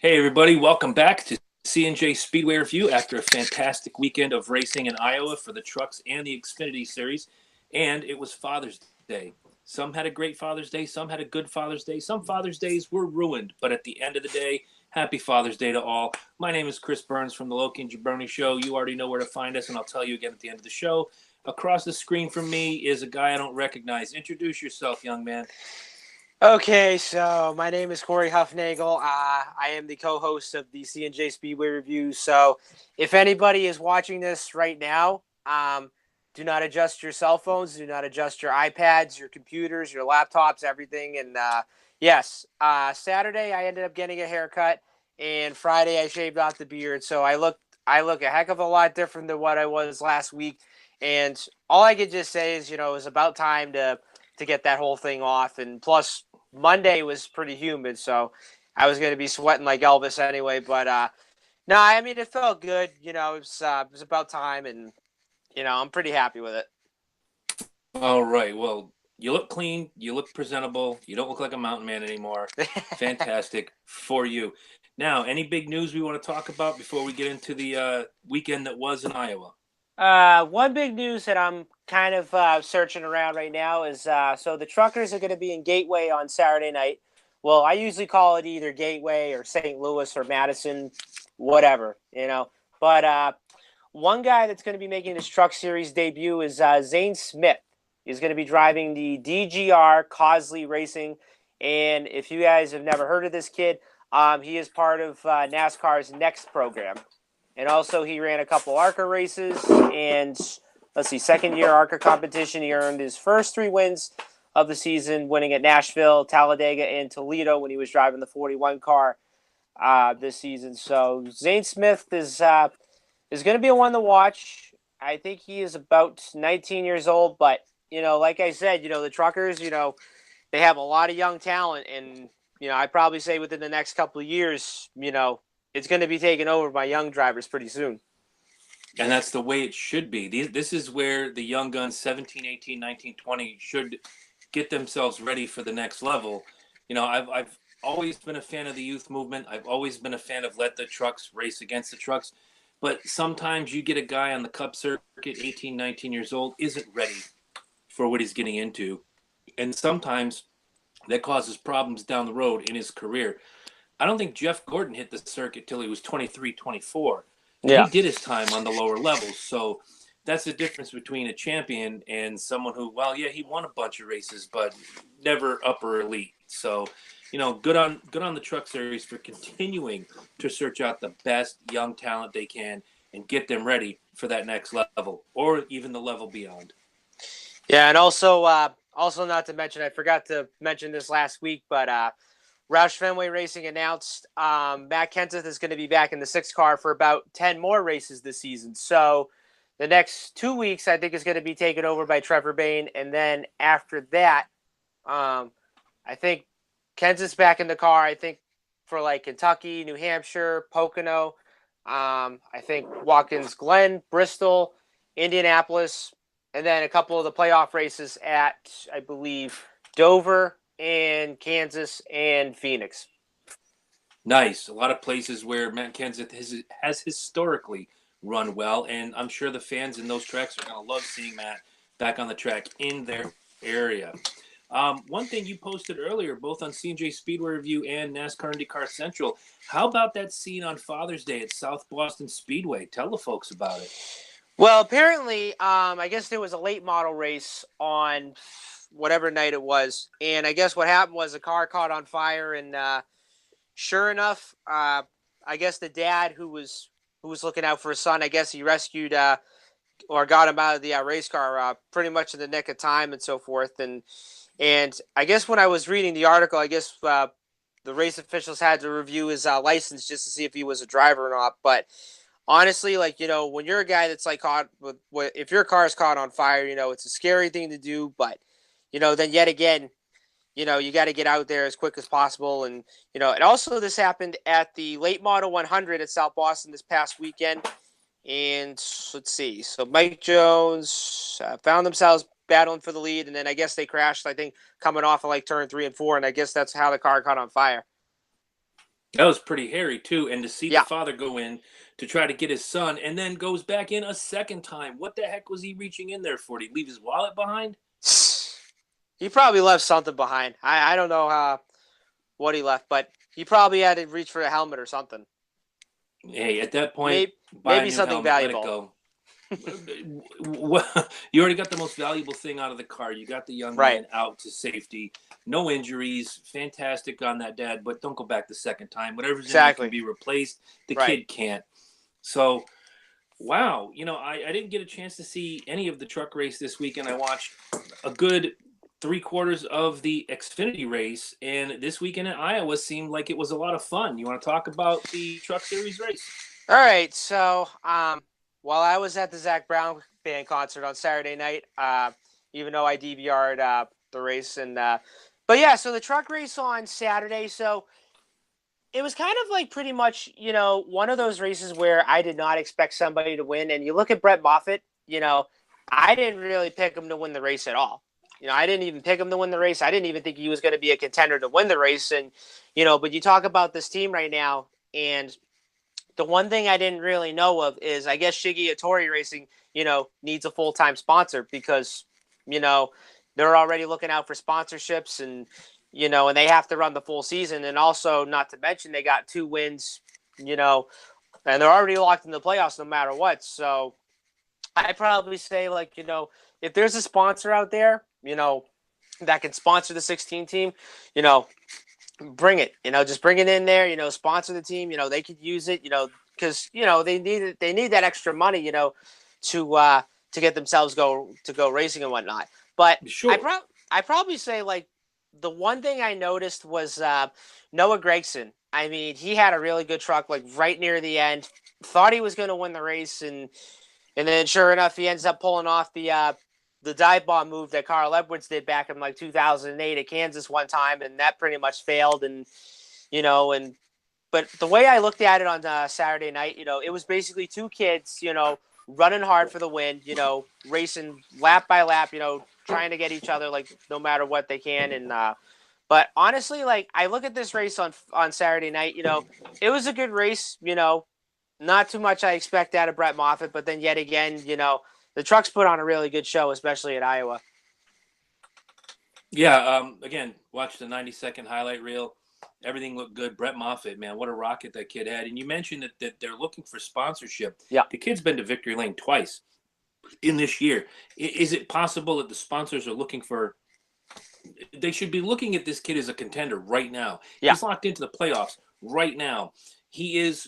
Hey everybody, welcome back to C+J Speedway Review after a fantastic weekend of racing in Iowa for the trucks and the Xfinity Series. And it was Father's Day. Some had a great Father's Day, some had a good Father's Day, some Father's Days were ruined. But at the end of the day, happy Father's Day to all. My name is Chris Burns from the Loki and Jabroni Show. You already know where to find us, and I'll tell you again at the end of the show. Across the screen from me is a guy I don't recognize. Introduce yourself, young man. Okay, so my name is Corey Huffnagel. I am the co-host of the C+J Speedway Review. So if anybody is watching this right now, do not adjust your cell phones, do not adjust your iPads, your computers, your laptops, everything. And yes, Saturday I ended up getting a haircut, and Friday I shaved off the beard. So I look a heck of a lot different than what I was last week. And all I could just say is, it was about time to get that whole thing off. And plus, Monday was pretty humid, so I was going to be sweating like Elvis anyway. But no, I mean, it felt good. It was about time, and I'm pretty happy with it. All right. Well, you look clean. You look presentable. You don't look like a mountain man anymore. Fantastic for you. Now, any big news we want to talk about before we get into the weekend that was in Iowa? One big news that I'm kind of searching around right now is so the truckers are going to be in Gateway on Saturday night. Well, I usually call it either Gateway or St. Louis or Madison, whatever. But one guy that's going to be making his Truck Series debut is Zane Smith. He's going to be driving the DGR Cosley Racing. And if you guys have never heard of this kid, he is part of NASCAR's Next program. And also he ran a couple ARCA races. And let's see, second year ARCA competition. He earned his first 3 wins of the season, winning at Nashville, Talladega, and Toledo when he was driving the 41 car this season. So Zane Smith is going to be a one to watch. I think he is about 19 years old, but like I said, the truckers, they have a lot of young talent, and I'd probably say within the next couple of years, it's going to be taken over by young drivers pretty soon. And that's the way it should be. This is where the young guns, 17, 18, 19, 20, should get themselves ready for the next level. I've always been a fan of the youth movement. I've always been a fan of let the trucks race against the trucks. But sometimes you get a guy on the Cup circuit, 18, 19 years old, isn't ready for what he's getting into. And sometimes that causes problems down the road in his career. I don't think Jeff Gordon hit the circuit till he was 23, 24. And Yeah. he did his time on the lower levels. So that's the difference between a champion and someone who, well, yeah, he won a bunch of races, but never upper elite. So, good on the Truck Series for continuing to search out the best young talent they can and get them ready for that next level or even the level beyond. Yeah, and also not to mention, I forgot to mention this last week, but Roush Fenway Racing announced Matt Kenseth is going to be back in the 6 car for about 10 more races this season. So the next 2 weeks, I think, is going to be taken over by Trevor Bayne. And then after that, I think Kenseth's back in the car, I think, for like Kentucky, New Hampshire, Pocono. I think Watkins Glen, Bristol, Indianapolis, and then a couple of the playoff races at, I believe, Dover and Kansas and Phoenix. Nice. A lot of places where Matt Kenseth has historically run well, and I'm sure the fans in those tracks are going to love seeing Matt back on the track in their area. One thing you posted earlier, both on C+J Speedway Review and NASCAR IndyCar Central, how about that scene on Father's Day at South Boston Speedway? Tell the folks about it. Well, apparently, I guess there was a late model race on whatever night it was, and I guess what happened was a car caught on fire, and sure enough, I guess the dad who was looking out for his son, I guess he rescued or got him out of the race car pretty much in the nick of time and so forth. And I guess when I was reading the article, I guess the race officials had to review his license just to see if he was a driver or not. But honestly, when you're a guy that's like caught with, if your car is caught on fire, it's a scary thing to do. But then yet again, you got to get out there as quick as possible. And, and also this happened at the late model 100 at South Boston this past weekend. And let's see. So Mike Jones found themselves battling for the lead. And then I guess they crashed, I think, coming off of like turn 3 and 4. And I guess that's how the car caught on fire. That was pretty hairy too, and to see the Yeah. father go in to try to get his son, and then goes back in a second time. What the heck was he reaching in there for? Did he leave his wallet behind? He probably left something behind. I don't know what he left, but he probably had to reach for a helmet or something. Hey, at that point, buy a Maybe new something helmet, let it valuable. go. You already got the most valuable thing out of the car. You got the young Right. man out to safety, no injuries, fantastic on that, dad. But don't go back the second time. Whatever's in there can Exactly. be replaced. The Right. kid can't. So, wow, I didn't get a chance to see any of the truck race this weekend. I watched a good 3/4 of the Xfinity race, and this weekend in Iowa seemed like it was a lot of fun. You want to talk about the Truck Series race? All right. So, while I was at the Zach Brown band concert on Saturday night, even though I DVR'd the race, but yeah, so the truck race on Saturday. So it was kind of like pretty much, one of those races where I did not expect somebody to win. And you look at Brett Moffitt, I didn't really pick him to win the race at all. I didn't even pick him to win the race. I didn't even think he was going to be a contender to win the race. And, but you talk about this team right now, and the one thing I didn't really know of is I guess Shiggy Hattori Racing, needs a full-time sponsor because, they're already looking out for sponsorships and they have to run the full season. And also, not to mention, they got 2 wins, and they're already locked in the playoffs no matter what. So I probably say, like, if there's a sponsor out there, that can sponsor the 16 team, bring it, just bring it in there, sponsor the team, they could use it, because, they need it, they need that extra money, to get themselves go racing and whatnot. But Sure. I probably say, like, the one thing I noticed was Noah Gragson. I mean, he had a really good truck, like right near the end. Thought he was going to win the race, and then sure enough, he ends up pulling off the dive bomb move that Carl Edwards did back in like 2008 at Kansas one time, and that pretty much failed. And but the way I looked at it on Saturday night, it was basically 2 kids, running hard for the win, racing lap by lap, trying to get each other, like, no matter what they can. And but honestly, like, I look at this race on Saturday night, it was a good race, not too much I expect out of Brett Moffitt, but then yet again, the trucks put on a really good show, especially at Iowa. Yeah. Again, watch the 90-second highlight reel. Everything looked good. Brett Moffitt, man, what a rocket that kid had. And you mentioned that they're looking for sponsorship. Yeah. The kid's been to Victory Lane twice in this year. Is it possible that the sponsors are looking for? They should be looking at this kid as a contender right now. Yeah. He's locked into the playoffs right now. He is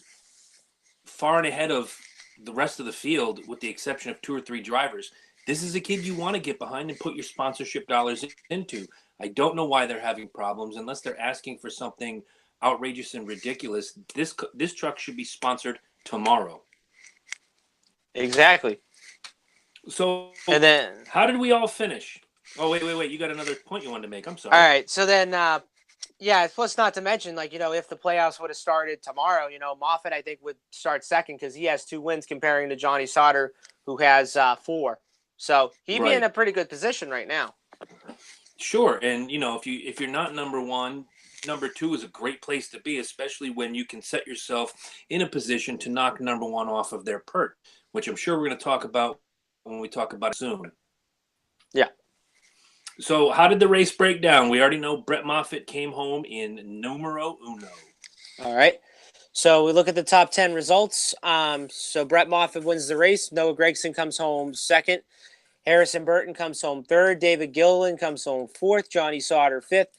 far and ahead of the rest of the field, with the exception of 2 or 3 drivers. This is a kid you want to get behind and put your sponsorship dollars into. I don't know why they're having problems unless they're asking for something outrageous and ridiculous. This truck should be sponsored tomorrow. Exactly. So, and then how did we all finish? Oh, wait. You got another point you wanted to make. I'm sorry. All right. So then, yeah, plus not to mention, like, if the playoffs would have started tomorrow, Moffitt, I think, would start second because he has 2 wins comparing to Johnny Sauter, who has 4. So he'd be in a pretty good position right now. Sure. And, if you're not number 1, number 2 is a great place to be, especially when you can set yourself in a position to knock number 1 off of their perch, which I'm sure we're going to talk about when we talk about it soon. Yeah. So how did the race break down? We already know Brett Moffitt came home in numero uno. All right. So we look at the top 10 results. So Brett Moffitt wins the race. Noah Gragson comes home second. Harrison Burton comes home third. David Gilliland comes home fourth. Johnny Sauter fifth.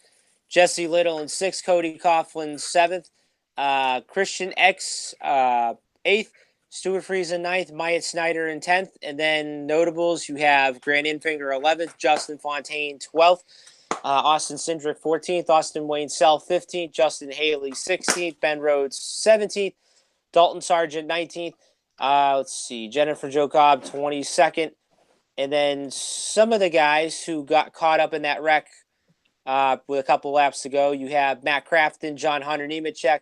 Jesse Little in sixth. Cody Coughlin seventh. Christian X eighth. Stuart Friesen ninth. Myatt Snyder in 10th. And then notables, you have Grant Infinger 11th. Justin Fontaine 12th. Austin Cindric 14th. Austin Wayne Sell 15th. Justin Haley 16th. Ben Rhodes 17th. Dalton Sargent 19th. Let's see. Jennifer Jo Cobb 22nd. And then some of the guys who got caught up in that wreck with a couple laps to go, you have Matt Crafton, John Hunter Nemechek,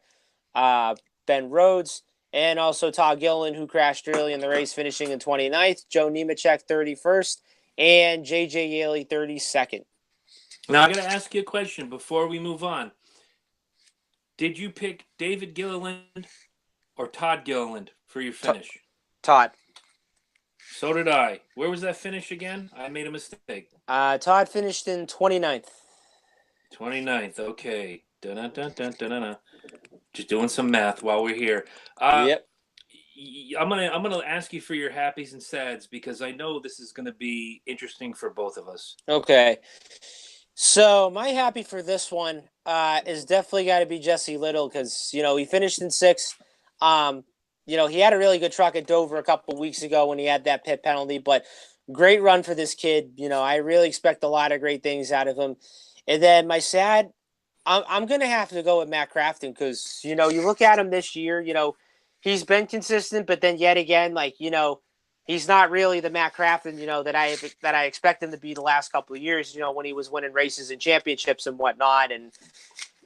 Ben Rhodes, and also Todd Gilliland, who crashed early in the race, finishing in 29th, Joe Nemechek 31st, and J.J. Yaley 32nd. Now, I got to ask you a question before we move on. Did you pick David Gilliland or Todd Gilliland for your finish? Todd. So did I. Where was that finish again? I made a mistake. Todd finished in 29th. 29th. Okay. Dun-dun-dun-dun-dun-dun. Just doing some math while we're here. Uh, Yep. I'm gonna ask you for your happies and sads because I know this is gonna be interesting for both of us. Okay. So my happy for this one is definitely got to be Jesse Little because he finished in sixth. Um, he had a really good truck at Dover a couple of weeks ago when he had that pit penalty, but great run for this kid. I really expect a lot of great things out of him. And then my sad, I'm gonna have to go with Matt Crafton because you look at him this year. He's been consistent, but then yet again, he's not really the Matt Crafton, that I expect him to be the last couple of years, when he was winning races and championships and whatnot. And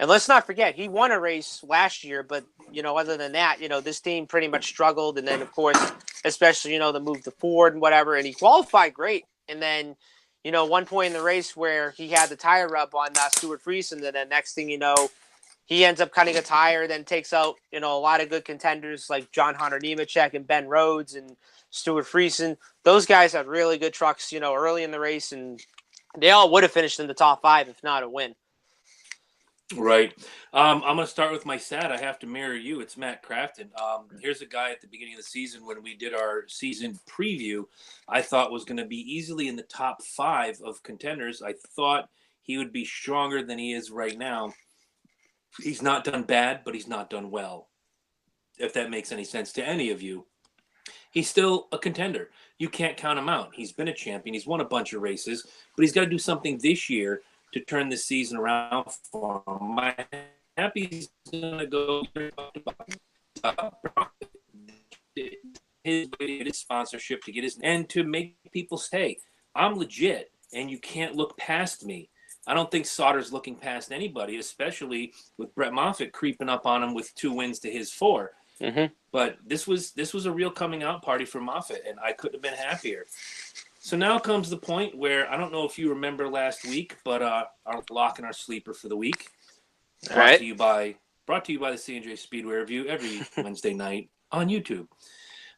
let's not forget, he won a race last year, but other than that, this team pretty much struggled. And then of course, especially, the move to Ford and whatever, and he qualified great. And then, one point in the race where he had the tire rub on Stuart Friesen, and then next thing you know, he ends up cutting a tire, then takes out, a lot of good contenders like John Hunter Nemechek and Ben Rhodes and Stuart Friesen. Those guys had really good trucks, early in the race, and they all would have finished in the top five, if not a win. Right. I'm going to start with my sad. I have to mirror you. It's Matt Crafton. Here's a guy at the beginning of the season when we did our season preview, I thought was going to be easily in the top five of contenders. I thought he would be stronger than he is right now. He's not done bad, but he's not done well, if that makes any sense to any of you. He's still a contender. You can't count him out. He's been a champion. He's won a bunch of races, but he's got to do something this year to turn this season around for him. My happy is going to go his way to get his sponsorship, to get his, and to make people stay. I'm legit, and you can't look past me. I don't think Sauter's looking past anybody, especially with Brett Moffitt creeping up on him with 2 wins to his 4. Mm-hmm. But this was a real coming out party for Moffitt, and I couldn't have been happier. So now comes the point where I don't know if you remember last week, but our lock and our sleeper for the week, brought to you by the C+J Speedway Review every Wednesday night on YouTube.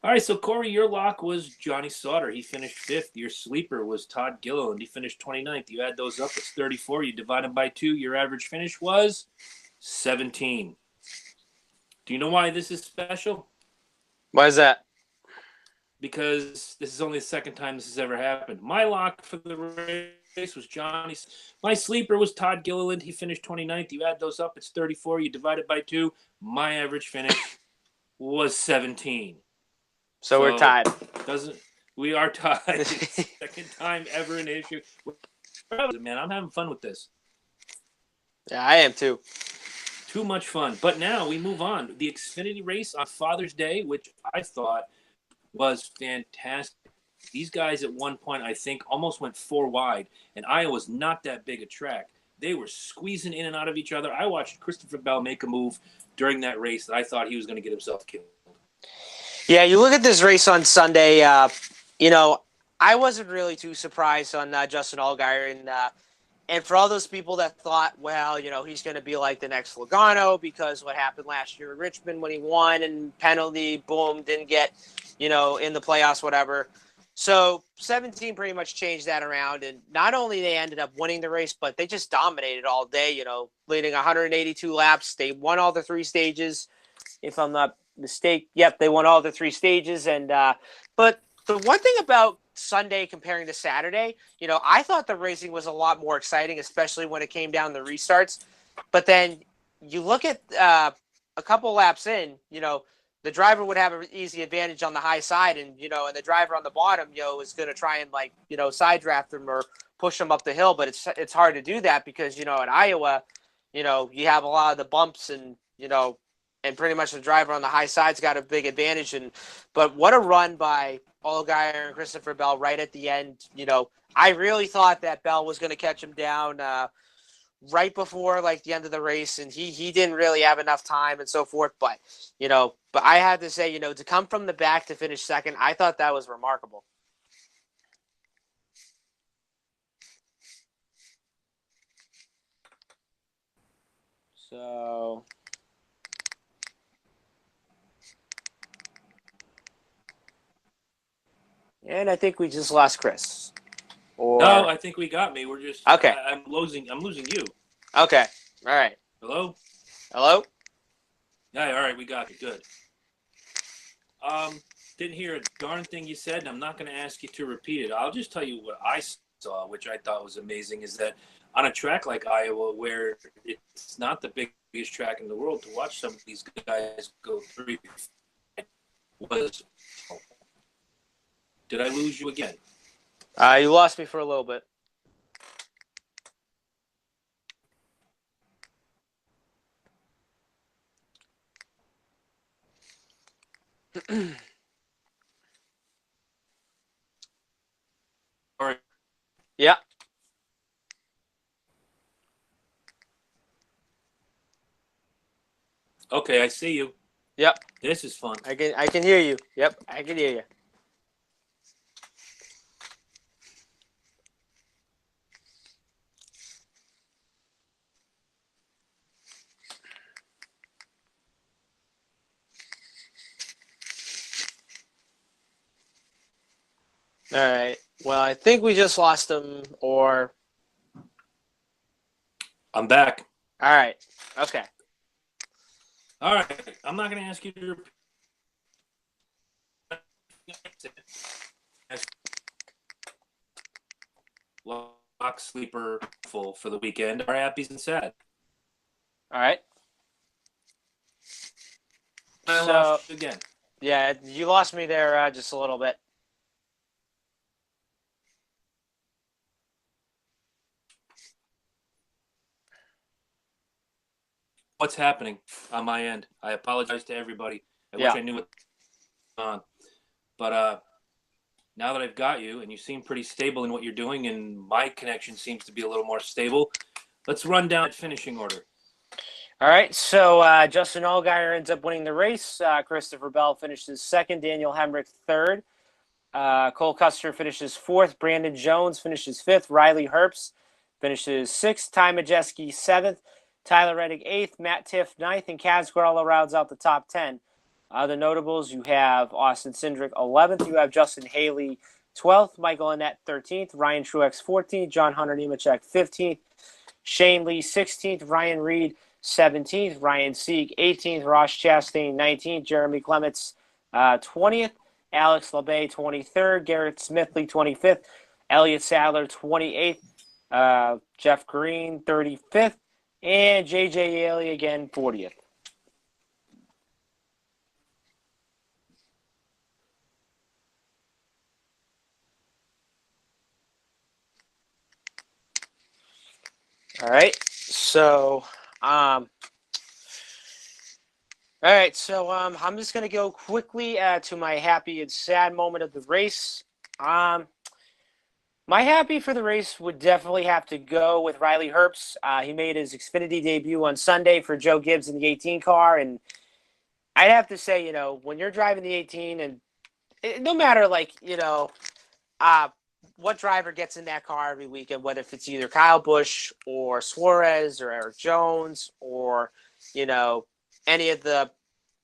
All right, so Corey, your lock was Johnny Sauter. He finished 5th. Your sleeper was Todd Gilliland. He finished 29th. You add those up, it's 34. You divide them by 2. Your average finish was 17. Do you know why this is special? Why is that? Because this is only the second time this has ever happened. My lock for the race was Johnny. My sleeper was Todd Gilliland. He finished 29th. You add those up, it's 34. You divide it by 2. My average finish was 17. So we're tied. We are tied. Second time ever an issue. Man, I'm having fun with this. Yeah, I am too. Too much fun. But now we move on. The Xfinity race on Father's Day, which I thought was fantastic. These guys at one point, I think, almost went 4 wide, and Iowa's not that big a track. They were squeezing in and out of each other. I watched Christopher Bell make a move during that race that I thought he was going to get himself killed. Yeah, you look at this race on Sunday, I wasn't really too surprised on Justin Allgaier. And for all those people that thought, well, he's going to be like the next Logano because what happened last year in Richmond when he won and penalty, boom, didn't get, in the playoffs, whatever. So 17 pretty much changed that around. And not only they ended up winning the race, but they just dominated all day, leading 182 laps. They won all the 3 stages, if I'm not mistaken. Yep, they won all the 3 stages. And but the one thing about Sunday comparing to Saturday, I thought the racing was a lot more exciting, especially when it came down to restarts. But then you look at a couple laps in, the driver would have an easy advantage on the high side, and and the driver on the bottom, is going to try and side draft them or push them up the hill. But it's hard to do that because at Iowa, you have a lot of the bumps and and pretty much the driver on the high side's got a big advantage. But what a run by Allgaier and Christopher Bell right at the end. I really thought that Bell was going to catch him down right before the end of the race, and he didn't really have enough time and so forth. But but I had to say, to come from the back to finish second, I thought that was remarkable. So And I think we just lost Chris. Or No, I think we got me. We're just okay. I'm losing you. Okay. All right. Hello? Hello? Yeah, all right, we got you. Good. Didn't hear a darn thing you said, and I'm not going to ask you to repeat it. I'll just tell you what I saw, which I thought was amazing, is that on a track like Iowa, where it's not the biggest track in the world, to watch some of these guys go through was. Did I lose you again? You lost me for a little bit. All right. Yeah. Okay, I see you. Yep. This is fun. I can hear you. Yep, I can hear you. All right. Well, I think we just lost him, or I'm back. all right. Okay. All right. I'm not going to ask you to repeat. Lock sleeper full for the weekend. Are happy and sad. All right. I So lost you again. yeah, you lost me there just a little bit. What's happening on my end? I apologize to everybody. I wish I knew what was on. But now that I've got you, and you seem pretty stable in what you're doing, and my connection seems to be a little more stable, let's run down finishing order. All right. So Justin Allgaier ends up winning the race. Christopher Bell finishes second. Daniel Hemrick third. Cole Custer finishes fourth. Brandon Jones finishes fifth. Riley Herbst finishes sixth. Ty Majeski seventh. Tyler Reddick eighth. Matt Tiff ninth. And Kaz Gralla rounds out the top 10. The notables, you have Austin Cindric 11th. You have Justin Haley 12th. Michael Annett 13th. Ryan Truex 14th. John Hunter Nemechek 15th. Shane Lee 16th. Ryan Reed 17th. Ryan Sieg 18th. Ross Chastain 19th. Jeremy Clements 20th. Alex LeBay 23rd. Garrett Smithley 25th. Elliott Sadler 28th. Jeff Green 35th. And J.J. Yaley again 40th. All right. So, I'm just gonna go quickly to my happy and sad moment of the race. My happy for the race would definitely have to go with Riley Herbst. He made his Xfinity debut on Sunday for Joe Gibbs in the 18 car, and I'd have to say, when you're driving the 18, and no matter what driver gets in that car every weekend, whether if it's either Kyle Busch or Suarez or Eric Jones or any of the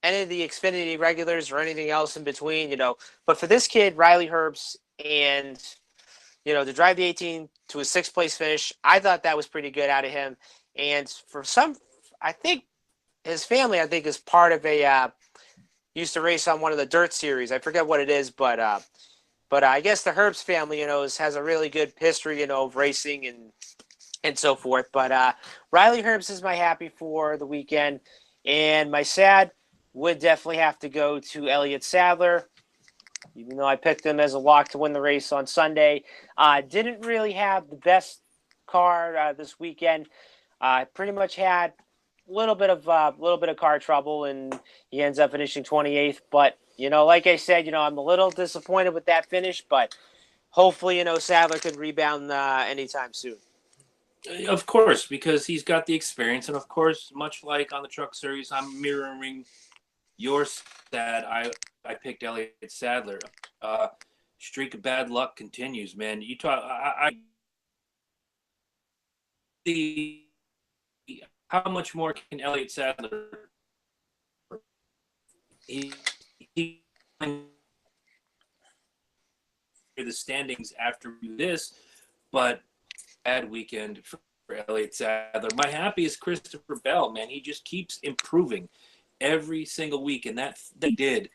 Xfinity regulars or anything else in between, But for this kid, Riley Herbst, and to drive the 18 to a sixth place finish, I thought that was pretty good out of him. And for I think his family, is part of used to race on one of the dirt series. I forget what it is, but I guess the Herbst family, has a really good history, of racing and so forth. But Riley Herbst is my happy for the weekend, and my sad would definitely have to go to Elliott Sadler, even though I picked him as a lock to win the race on Sunday. Didn't really have the best car this weekend. Pretty much had a little bit of car trouble, and he ends up finishing 28th. But like I said, I'm a little disappointed with that finish, but hopefully, Sadler could rebound anytime soon. Of course, because he's got the experience, and of course, much like on the Truck Series, I'm mirroring your sad. I picked Elliott Sadler. Streak of bad luck continues, man. You talk. The how much more can Elliott Sadler? He the standings after this, but bad weekend for Elliott Sadler. My happy is Christopher Bell, man. He just keeps improving every single week, and that they did,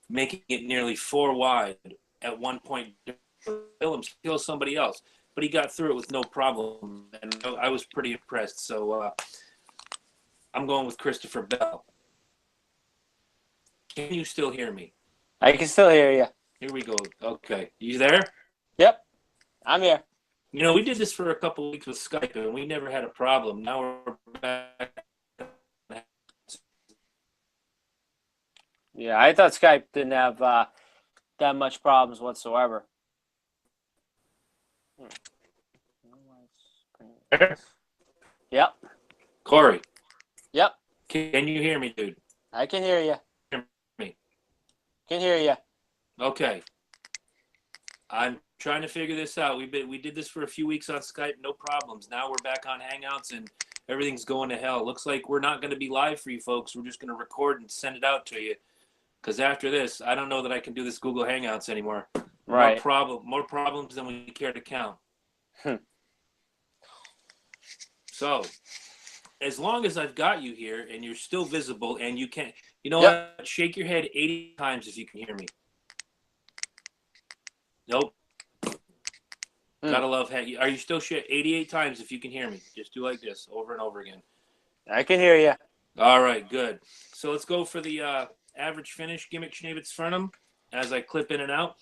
making it nearly 4 wide at one point. Kill somebody else, but he got through it with no problem, and I was pretty impressed. So I'm going with Christopher Bell. Can you still hear me? I can still hear you. Here we go. Okay. You there? Yep. I'm here. You know, we did this for a couple of weeks with Skype, and we never had a problem. Now we're back. Yeah, I thought Skype didn't have that much problems whatsoever. Yep. Corey. Yep. Can you hear me, dude? I can hear you. Hear me? Can hear you. Okay. I'm trying to figure this out. We did this for a few weeks on Skype, no problems. Now we're back on Hangouts, and everything's going to hell. Looks like we're not going to be live for you folks. We're just going to record and send it out to you. Because after this, I don't know that I can do this Google Hangouts anymore. Right. More problems than we care to count. So, as long as I've got you here and you're still visible and you can, you know what? Shake your head 80 times if you can hear me. Nope. Gotta love head. Are you still 88 times if you can hear me? Just do like this over and over again. I can hear you. All right, good. So let's go for the average finish, gimmick Schnabitz Frenum, as I clip in and out.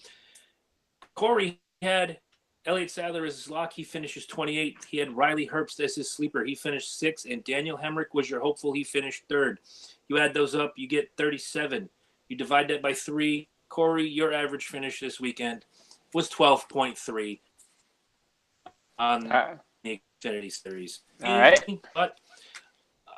Corey had Elliott Sadler as his lock. He finishes 28th. He had Riley Herbst as his sleeper. He finished 6th. And Daniel Hemrick was your hopeful. He finished 3rd. You add those up, you get 37. You divide that by 3. Corey, your average finish this weekend was 12.3 on the Xfinity Series. All right. But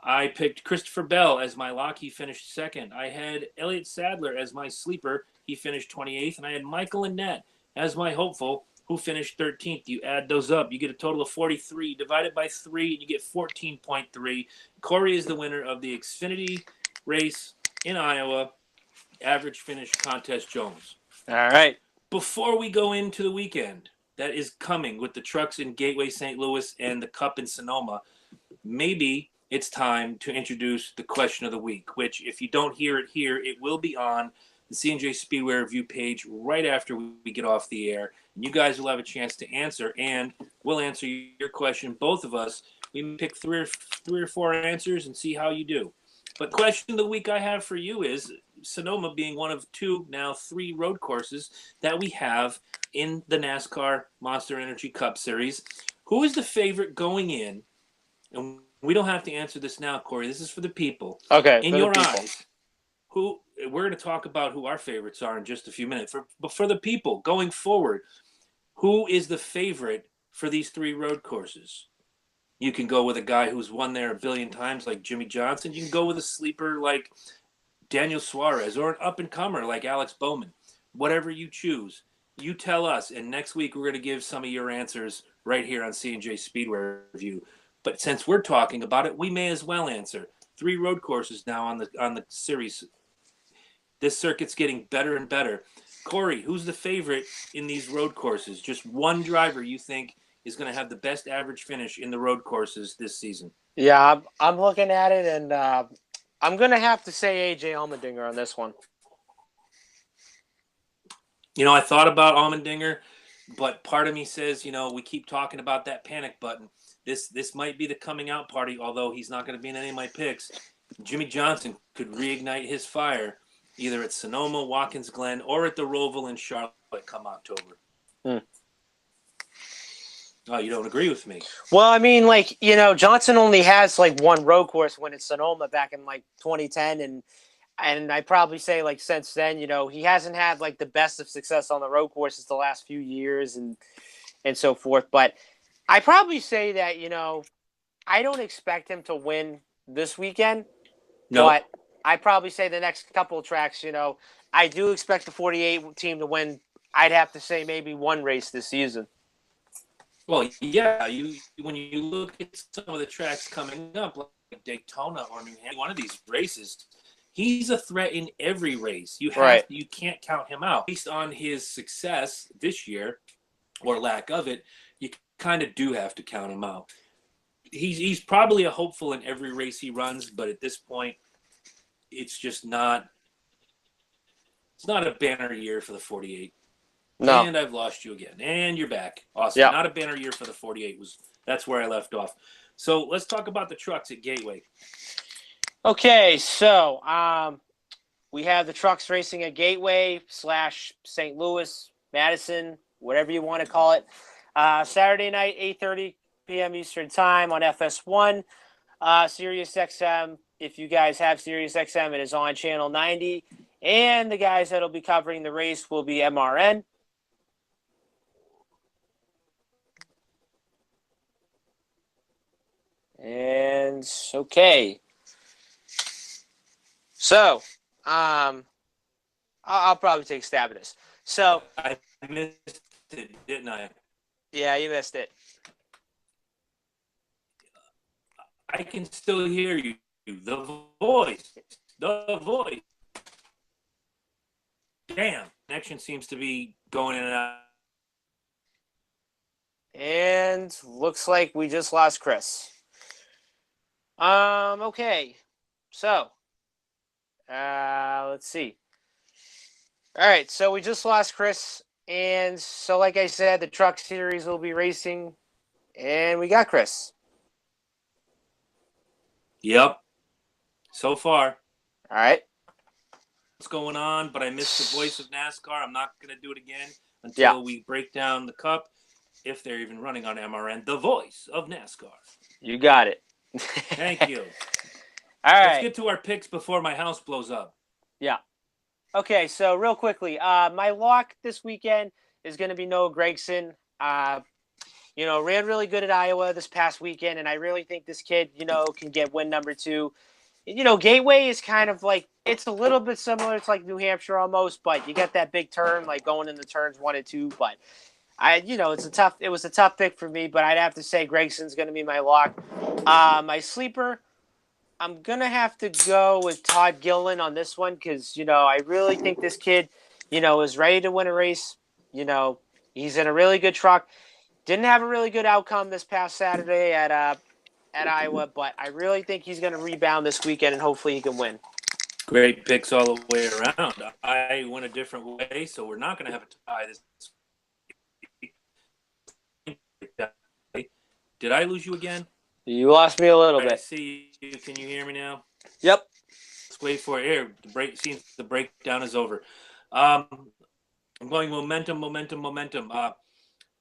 I picked Christopher Bell as my lock. He finished 2nd. I had Elliott Sadler as my sleeper. He finished 28th. And I had Michael Annett as my hopeful, who finished 13th. You add those up, you get a total of 43. Divide it by 3, and you get 14.3. Corey is the winner of the Xfinity race in Iowa, average finish contest Jones. All right. Before we go into the weekend that is coming with the trucks in Gateway St. Louis and the Cup in Sonoma, maybe it's time to introduce the question of the week, which if you don't hear it here, it will be on the C+J Speedway review page right after we get off the air. And you guys will have a chance to answer, and we'll answer your question, both of us. We pick three or four answers and see how you do. But the question of the week I have for you is, Sonoma being one of 2, now 3 road courses that we have in the NASCAR Monster Energy Cup Series, who is the favorite going in? And we don't have to answer this now, Corey. This is for the people. Okay. In your eyes, who we're going to talk about who our favorites are in just a few minutes. But for the people going forward, who is the favorite for these 3 road courses? You can go with a guy who's won there a billion times like Jimmy Johnson. You can go with a sleeper like Daniel Suarez or an up-and-comer like Alex Bowman. Whatever you choose, you tell us. And next week we're going to give some of your answers right here on C+J Speedway Review. But since we're talking about it, we may as well answer. 3 road courses now on the series. This circuit's getting better and better. Corey, who's the favorite in these road courses? Just one driver you think is going to have the best average finish in the road courses this season? Yeah, I'm looking at it, and I'm going to have to say A.J. Allmendinger on this one. You know, I thought about Allmendinger, but part of me says, you know, we keep talking about that panic button. This might be the coming out party, although he's not going to be in any of my picks. Jimmy Johnson could reignite his fire either at Sonoma, Watkins Glen, or at the Roval in Charlotte come October. Oh, you don't agree with me? Well, I mean, like, you know, Johnson only has like one road course when it's Sonoma back in like 2010, and I probably say like since then, you know, he hasn't had like the best of success on the road courses the last few years and so forth. But I probably say that, you know, I don't expect him to win this weekend. No. But I probably say the next couple of tracks, you know, I do expect the 48 team to win. I'd have to say maybe one race this season. Well, yeah, when you look at some of the tracks coming up, like Daytona or New Hampshire, one of these races, He's a threat in every race. You can't count him out. Based on his success this year, or lack of it, you kind of do have to count him out. He's probably a hopeful in every race he runs, but at this point, it's just not. It's not a banner year for the 48. No. And I've lost you again. And you're back. Awesome. Yep. Not a banner year for the 48. That's where I left off. So let's talk about the trucks at Gateway. Okay, so we have the trucks racing at Gateway / St. Louis, Madison, whatever you want to call it. Saturday night, 8:30 p.m. Eastern Time on FS1. Sirius XM, if you guys have Sirius XM, it is on channel 90. And the guys that will be covering the race will be MRN. And okay. So, I'll probably take a stab at this. So I missed it, didn't I? Yeah, you missed it. I can still hear you. The voice. Damn, connection seems to be going in and out. And looks like we just lost Chris. Okay. So, let's see. All right, so we just lost Chris. And so, like I said, the truck series will be racing. And we got Chris. Yep. So far. All right. What's going on? But I missed the voice of NASCAR. I'm not going to do it again until we break down the Cup, if they're even running on MRN. The voice of NASCAR. You got it. Thank you. All right. Let's get to our picks before my house blows up. Yeah. Okay, so real quickly, my lock this weekend is going to be Noah Gragson. Ran really good at Iowa this past weekend, and I really think this kid, can get win number 2. Gateway is kind of like, it's a little bit similar. It's like New Hampshire almost, but you got that big turn, like going in the turns 1 and 2. But it was a tough pick for me, but I'd have to say Gregson's going to be my lock. My sleeper, I'm going to have to go with Todd Gilliland on this one because, I really think this kid, is ready to win a race. He's in a really good truck. Didn't have a really good outcome this past Saturday at Iowa, but I really think he's going to rebound this weekend and hopefully he can win. Great picks all the way around. I went a different way, so we're not going to have a tie this week. Did I lose you again? You lost me a little bit. I see you. Can you hear me now? Yep. Let's wait for it. Here, the breakdown is over. I'm going momentum.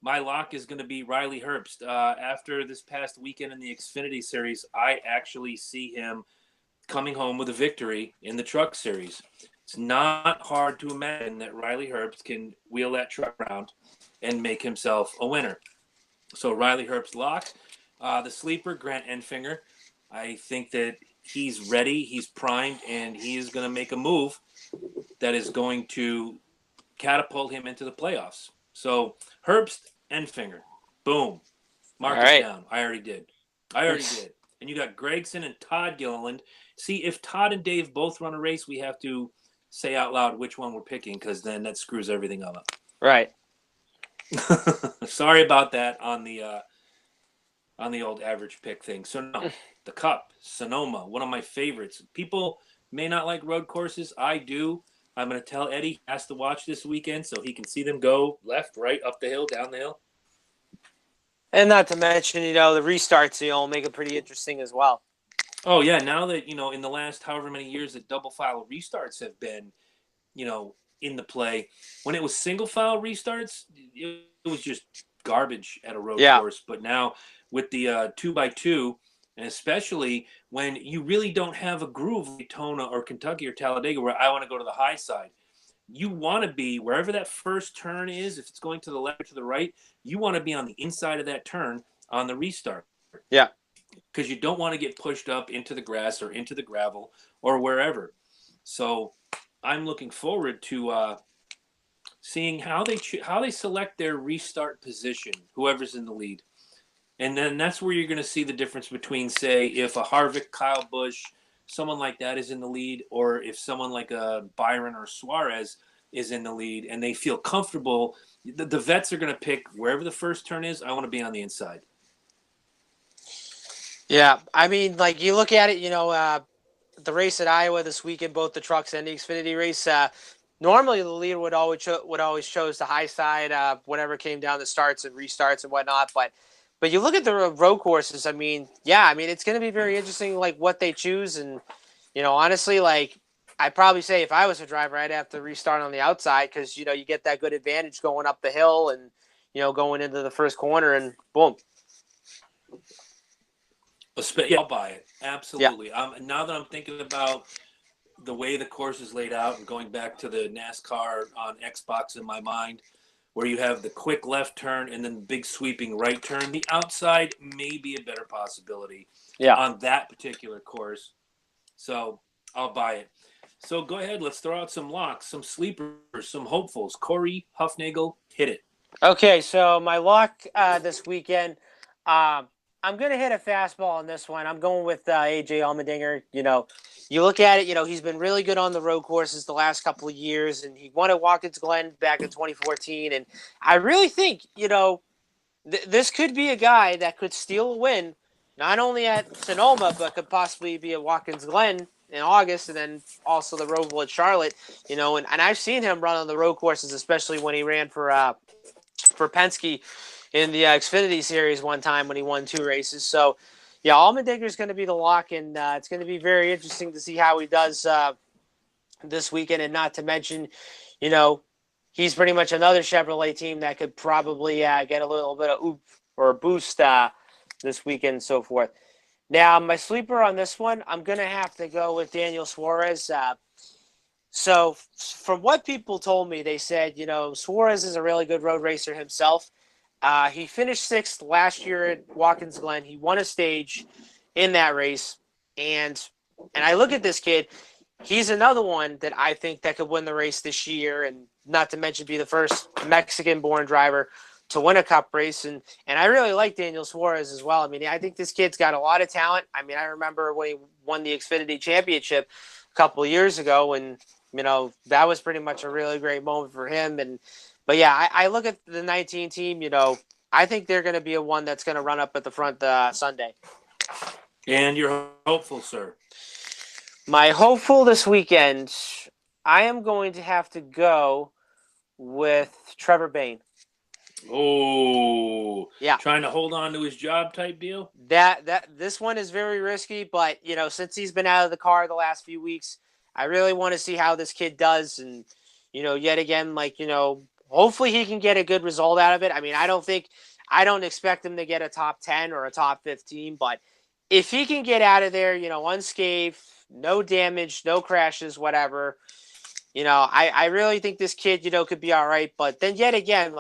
My lock is going to be Riley Herbst. After this past weekend in the Xfinity Series, I actually see him coming home with a victory in the Truck Series. It's not hard to imagine that Riley Herbst can wheel that truck around and make himself a winner. So Riley Herbst lock. The sleeper, Grant Enfinger. I think that he's ready, he's primed, and he is going to make a move that is going to catapult him into the playoffs. So Herbst, Enfinger. Boom. Mark it down. I already did. And you got Gregson and Todd Gilliland. See, if Todd and Dave both run a race, we have to say out loud which one we're picking because then that screws everything up. Right. Sorry about that on the old average pick thing. So no, the Cup, Sonoma, one of my favorites. People may not like road courses. I do. I'm going to tell Eddie he has to watch this weekend so he can see them go left, right, up the hill, down the hill. And not to mention, the restarts, make it pretty interesting as well. Oh, yeah. Now that, in the last however many years that double file restarts have been, in the play, when it was single file restarts, it was just garbage at a road course. But now with the 2x2, and especially when you really don't have a groove like Daytona or Kentucky or Talladega where I want to go to the high side. You want to be wherever that first turn is. If it's going to the left or to the right, you want to be on the inside of that turn on the restart. Yeah. Because you don't want to get pushed up into the grass or into the gravel or wherever. So I'm looking forward to seeing how they select their restart position, whoever's in the lead. And then that's where you're going to see the difference between, say, if a Harvick, Kyle Busch, someone like that is in the lead, or if someone like a Byron or Suarez is in the lead and they feel comfortable, the vets are going to pick wherever the first turn is. I want to be on the inside. Yeah, I mean, like you look at it, the race at Iowa this weekend, both the trucks and the Xfinity race. Normally, the leader would always chose the high side, whatever came down the starts and restarts and whatnot. But you look at the road courses. I mean, yeah, I mean it's going to be very interesting, like what they choose, and honestly, like I'd probably say if I was a driver, I'd have to restart on the outside because you get that good advantage going up the hill and going into the first corner and boom. Yeah, I'll buy it. Absolutely. Yeah. Now that I'm thinking about the way the course is laid out and going back to the NASCAR on Xbox in my mind, where you have the quick left turn and then big sweeping right turn, the outside may be a better possibility on that particular course. So I'll buy it. So go ahead. Let's throw out some locks, some sleepers, some hopefuls. Corey Huffnagel, hit it. Okay, so my lock this weekend, I'm going to hit a fastball on this one. I'm going with AJ Allmendinger. You look at it, he's been really good on the road courses the last couple of years, and he won at Watkins Glen back in 2014. And I really think, this could be a guy that could steal a win, not only at Sonoma, but could possibly be at Watkins Glen in August, and then also the Roval at Charlotte. And I've seen him run on the road courses, especially when he ran for Penske in the Xfinity Series one time when he won 2 races. So, yeah, Allmendinger is going to be the lock, and it's going to be very interesting to see how he does this weekend. And not to mention, he's pretty much another Chevrolet team that could probably get a little bit of oomph or boost this weekend and so forth. Now, my sleeper on this one, I'm going to have to go with Daniel Suarez. So from what people told me, they said, Suarez is a really good road racer himself. He finished 6th last year at Watkins Glen. He won a stage in that race. And I look at this kid. He's another one that I think that could win the race this year, and not to mention be the first Mexican-born driver to win a Cup race. And I really like Daniel Suarez as well. I mean, I think this kid's got a lot of talent. I mean, I remember when he won the Xfinity Championship a couple of years ago, and that was pretty much a really great moment for him. But yeah, I look at the 19 team, I think they're going to be a one that's going to run up at the front Sunday. And you're hopeful, sir. My hopeful this weekend, I am going to have to go with Trevor Bayne. Oh, yeah, trying to hold on to his job type deal. This one is very risky, but since he's been out of the car the last few weeks, I really want to see how this kid does, and yet again, hopefully he can get a good result out of it. I mean, I don't expect him to get a top 10 or a top 15, but if he can get out of there, unscathed, no damage, no crashes, whatever, I really think this kid, could be all right. But then yet again,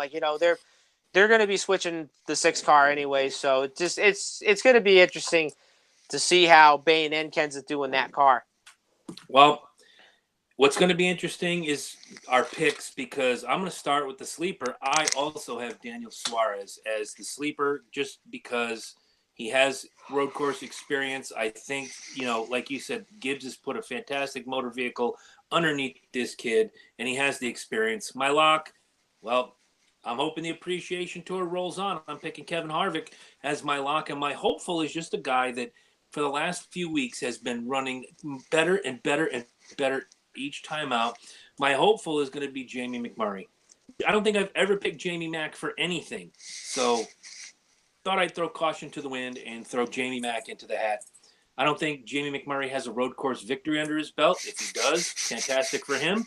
they're going to be switching the 6 car anyway, so it's going to be interesting to see how Bayne and Kenseth do in that car. Well, what's going to be interesting is our picks, because I'm going to start with the sleeper. I also have Daniel Suarez as the sleeper just because he has road course experience. I think, like you said, Gibbs has put a fantastic motor vehicle underneath this kid, and he has the experience. My lock, well, I'm hoping the appreciation tour rolls on. I'm picking Kevin Harvick as my lock, and my hopeful is just a guy that for the last few weeks has been running better and better and better each time out. My hopeful is going to be Jamie McMurray. I don't think I've ever picked Jamie Mack for anything, so thought I'd throw caution to the wind and throw Jamie Mack into the hat. I don't think Jamie McMurray has a road course victory under his belt. If he does, fantastic for him,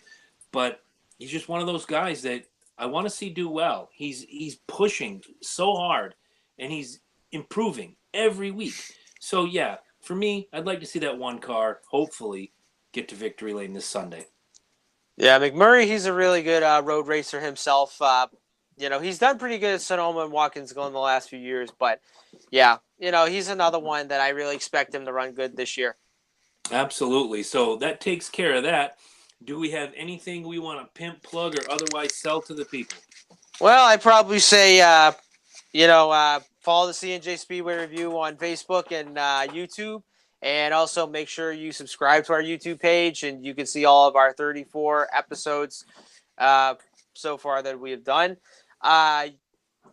but he's just one of those guys that I want to see do well. He's pushing so hard, and he's improving every week. So, yeah, for me, I'd like to see that one car hopefully get to victory lane this Sunday. Yeah, McMurray, he's a really good road racer himself. He's done pretty good at Sonoma and Watkins Glen the last few years. But, yeah, he's another one that I really expect him to run good this year. Absolutely. So that takes care of that. Do we have anything we want to pimp, plug, or otherwise sell to the people? Well, I'd probably say, follow the C+J Speedway Review on Facebook and YouTube. And also make sure you subscribe to our YouTube page, and you can see all of our 34 episodes so far that we have done.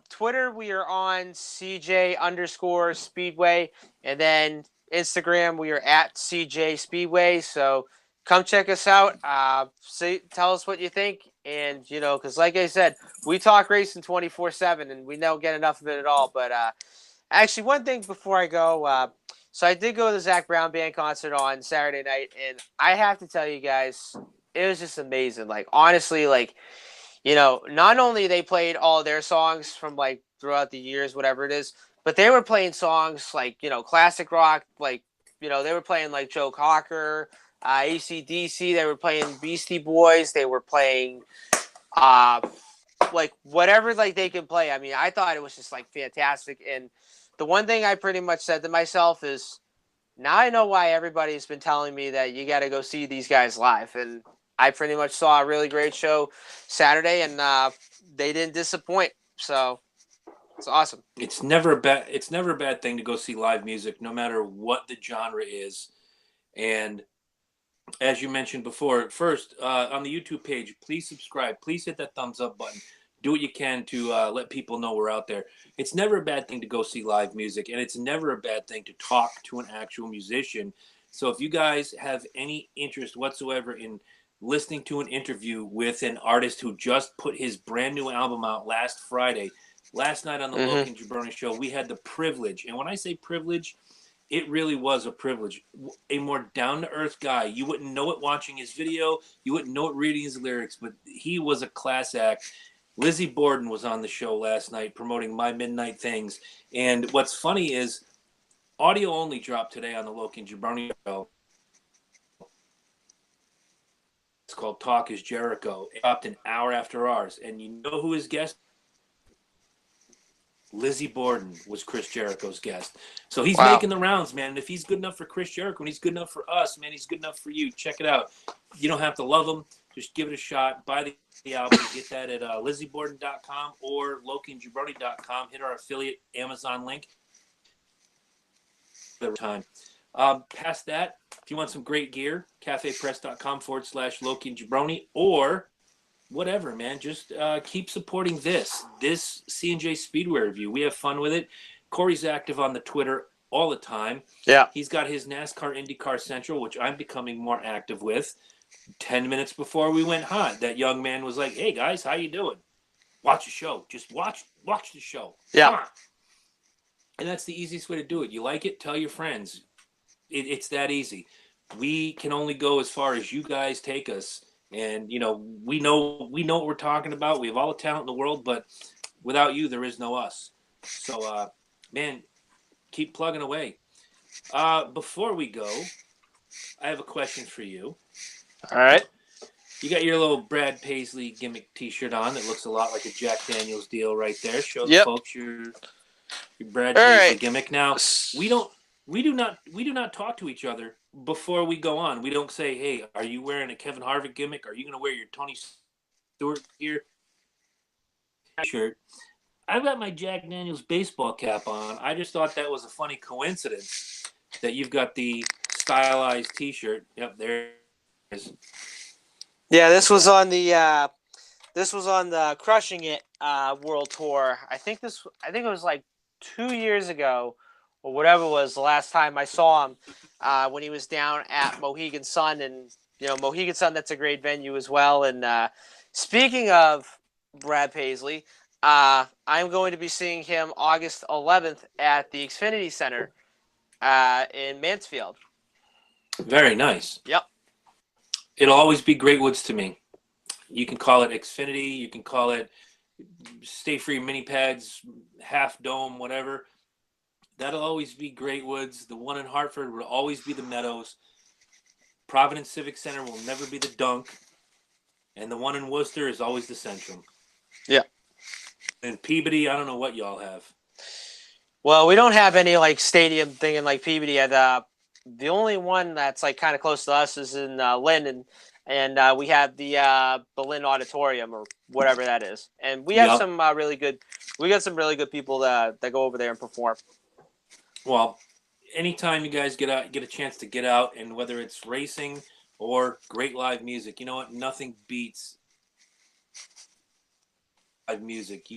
Twitter, we are on CJ_Speedway. And then Instagram, we are at CJ Speedway. So come check us out. Tell us what you think. And, because like I said, we talk racing 24/7, and we don't get enough of it at all. But actually, one thing before I go, so I did go to the Zach Brown Band concert on Saturday night, and I have to tell you guys, it was just amazing. Like, honestly, like, not only they played all their songs from like throughout the years, whatever it is, but they were playing songs like, classic rock, like, they were playing like Joe Cocker, AC/DC, they were playing Beastie Boys, they were playing like whatever like they can play. I mean, I thought it was just like fantastic. And the one thing I pretty much said to myself is, now I know why everybody's been telling me that you got to go see these guys live. And I pretty much saw a really great show Saturday, and they didn't disappoint. So it's awesome. It's never a bad thing to go see live music, no matter what the genre is. And as you mentioned before, first on the YouTube page, please subscribe. Please hit that thumbs up button. Do what you can to let people know we're out there. It's never a bad thing to go see live music, and it's never a bad thing to talk to an actual musician. So if you guys have any interest whatsoever in listening to an interview with an artist who just put his brand new album out last Friday, last night on the Loki and Jabroni show, we had the privilege, and when I say privilege, it really was a privilege. A more down-to-earth guy. You wouldn't know it watching his video. You wouldn't know it reading his lyrics, but he was a class act. Lizzie Borden was on the show last night promoting My Midnight Things. And what's funny is audio only dropped today on the Loki and Jabroni show. It's called Talk is Jericho. It dropped an hour after ours. And you know who his guest? Lizzie Borden was Chris Jericho's guest. So he's making the rounds, man. And if he's good enough for Chris Jericho and he's good enough for us, man, he's good enough for you. Check it out. You don't have to love him. Just give it a shot. Buy the album. Get that at LizzieBorden.com or LokiandJabroni.com. Hit our affiliate Amazon link. Time. Past that, if you want some great gear, cafepress.com/Loki and Jabroni, or whatever, man. Just keep supporting this C&J Speedway review. We have fun with it. Corey's active on the Twitter all the time. Yeah. He's got his NASCAR IndyCar Central, which I'm becoming more active with. 10 minutes before we went hot, that young man was like, "Hey guys, how you doing? Watch the show. Just watch the show." Yeah. And that's the easiest way to do it. You like it, tell your friends. It's that easy. We can only go as far as you guys take us. And, we know what we're talking about. We have all the talent in the world, but without you, there is no us. So, man, keep plugging away. Before we go, I have a question for you. All right. You got your little Brad Paisley gimmick T-shirt on that looks a lot like a Jack Daniels deal right there. Show the folks your Brad Paisley gimmick. Now, we do not talk to each other before we go on. We don't say, "Hey, are you wearing a Kevin Harvick gimmick? Are you going to wear your Tony Stewart gear shirt?" I've got my Jack Daniels baseball cap on. I just thought that was a funny coincidence that you've got the stylized T-shirt. Yep, there it is. Yeah, this was on the Crushing It World Tour. I think it was like 2 years ago, or whatever it was the last time I saw him, when he was down at Mohegan Sun. And Mohegan Sun, that's a great venue as well. And speaking of Brad Paisley, I'm going to be seeing him August 11th at the Xfinity Center in Mansfield. Very nice. Yep. It'll always be Great Woods to me. You can call it Xfinity. You can call it Stay Free Mini Pads, Half Dome, whatever. That'll always be Great Woods. The one in Hartford will always be the Meadows. Providence Civic Center will never be the Dunk. And the one in Worcester is always the Centrum. Yeah. And Peabody, I don't know what y'all have. Well, we don't have any like stadium thing in like Peabody. The only one that's like kind of close to us is in Lynn, and we have the Lynn Auditorium or whatever that is. And we have some really good. We got some really good people that go over there and perform. Well, anytime you guys get a chance to get out, and whether it's racing or great live music, you know what? Nothing beats live music.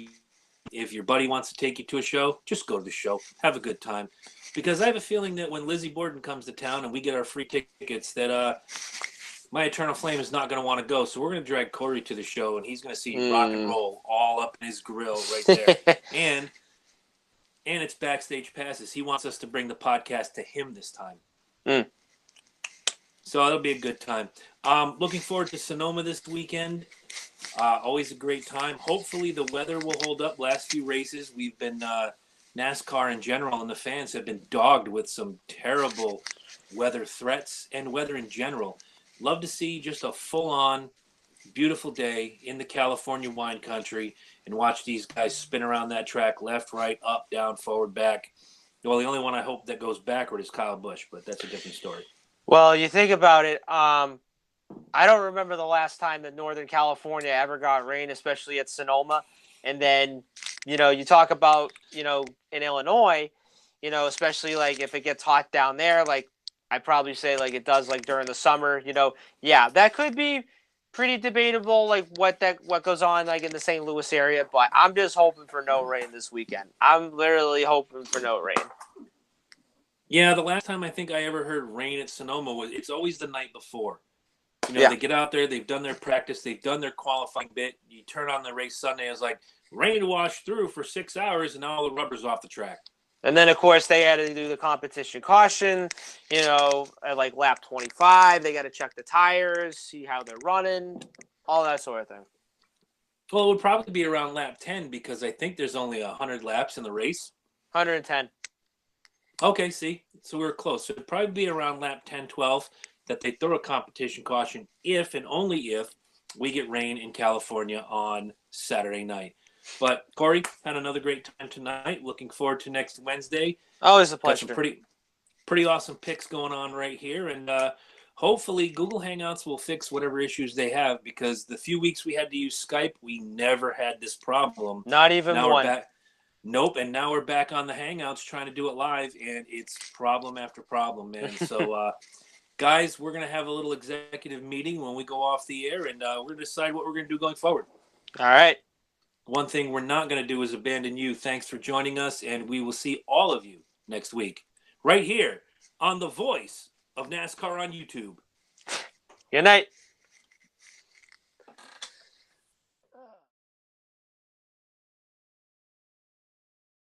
If your buddy wants to take you to a show, just go to the show. Have a good time. Because I have a feeling that when Lizzie Borden comes to town and we get our free tickets, that my Eternal Flame is not going to want to go. So we're going to drag Corey to the show, and he's going to see rock and roll all up in his grill right there. and it's backstage passes. He wants us to bring the podcast to him this time. So it'll be a good time. Looking forward to Sonoma this weekend. Always a great time. Hopefully the weather will hold up. Last few races, we've been NASCAR in general, and the fans have been dogged with some terrible weather threats and weather in general. Love to see just a full-on, beautiful day in the California wine country and watch these guys spin around that track left, right, up, down, forward, back. Well, the only one I hope that goes backward is Kyle Busch, but that's a different story. Well, you think about it. I don't remember the last time that Northern California ever got rain, especially at Sonoma. And then, you talk about, in Illinois, especially like if it gets hot down there, like I'd probably say like it does like during the summer, yeah, that could be pretty debatable, like what goes on like in the St. Louis area. But I'm just hoping for no rain this weekend. I'm literally hoping for no rain. Yeah, the last time I think I ever heard rain at Sonoma it's always the night before. They get out there, they've done their practice, they've done their qualifying bit. You turn on the race Sunday, it's like rain washed through for 6 hours, and now all the rubber's off the track. And then, of course, they had to do the competition caution, at like lap 25. They got to check the tires, see how they're running, all that sort of thing. Well, it would probably be around lap 10 because I think there's only 100 laps in the race. 110. Okay, see? So we're close. So it'd probably be around lap 10, 12 that they throw a competition caution if and only if we get rain in California on Saturday night. But, Corey, had another great time tonight. Looking forward to next Wednesday. Always a pleasure. Got some pretty awesome picks going on right here. And hopefully Google Hangouts will fix whatever issues they have, because the few weeks we had to use Skype, we never had this problem. Not even now one. We're back. Nope, and now we're back on the Hangouts trying to do it live, and it's problem after problem, man. So, guys, we're going to have a little executive meeting when we go off the air, and we're going to decide what we're going to do going forward. All right. One thing we're not going to do is abandon you. Thanks for joining us, and we will see all of you next week right here on the Voice of NASCAR on YouTube. Good night.